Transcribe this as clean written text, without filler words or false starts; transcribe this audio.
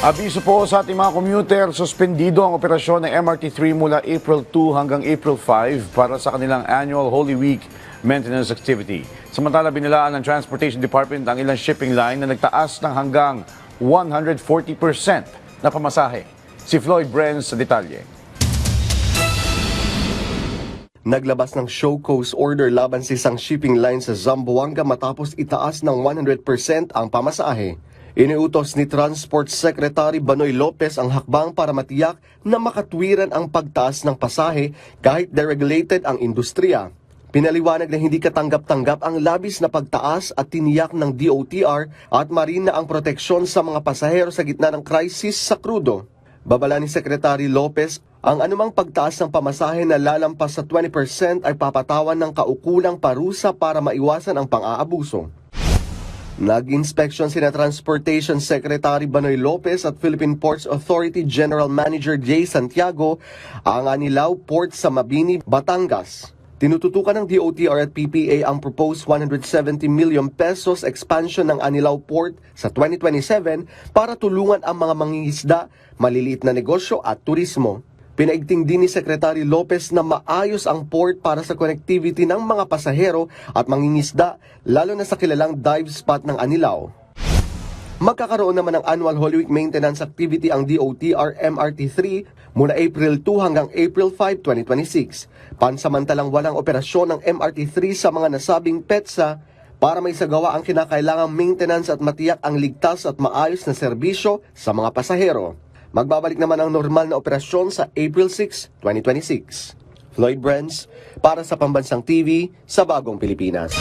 Abiso po sa ating mga commuter, suspendido ang operasyon ng MRT3 mula April 2 hanggang April 5 para sa kanilang annual Holy Week maintenance activity. Samantala, binilaan ng Transportation Department ang ilang shipping line na nagtaas ng hanggang 140% na pamasahe. Si Floyd Brenz sa detalye. Naglabas ng show cause order laban sa isang shipping line sa Zamboanga matapos itaas ng 100% ang pamasahe. Iniutos ni Transport Secretary Banoy Lopez ang hakbang para matiyak na makatwiran ang pagtaas ng pasahe kahit deregulated ang industriya. Pinaliwanag na hindi katanggap-tanggap ang labis na pagtaas at tiniyak ng DOTR at Marina ang proteksyon sa mga pasahero sa gitna ng krisis sa krudo. Babala ni Secretary Lopez, ang anumang pagtaas ng pamasahe na lalampas sa 20% ay papatawan ng kaukulang parusa para maiwasan ang pang-aabuso. Nag-inspection sina Transportation Secretary Banoy Lopez at Philippine Ports Authority General Manager Jay Santiago ang Anilao Port sa Mabini, Batangas. Tinututukan ng DOTR at PPA ang proposed 170 million pesos expansion ng Anilao Port sa 2027 para tulungan ang mga mangingisda, maliliit na negosyo at turismo. Pinaigting din ni Secretary Lopez na maayos ang port para sa connectivity ng mga pasahero at mangingisda, lalo na sa kilalang dive spot ng Anilao. Magkakaroon naman ng annual Holy Week maintenance activity ang DOTR MRT3 mula April 2 hanggang April 5, 2026. Pansamantalang walang operasyon ng MRT3 sa mga nasabing PETSA para may sagawa ang kinakailangang maintenance at matiyak ang ligtas at maayos na serbisyo sa mga pasahero. Magbabalik naman ang normal na operasyon sa April 6, 2026. Floyd Brenz para sa Pambansang TV sa Bagong Pilipinas.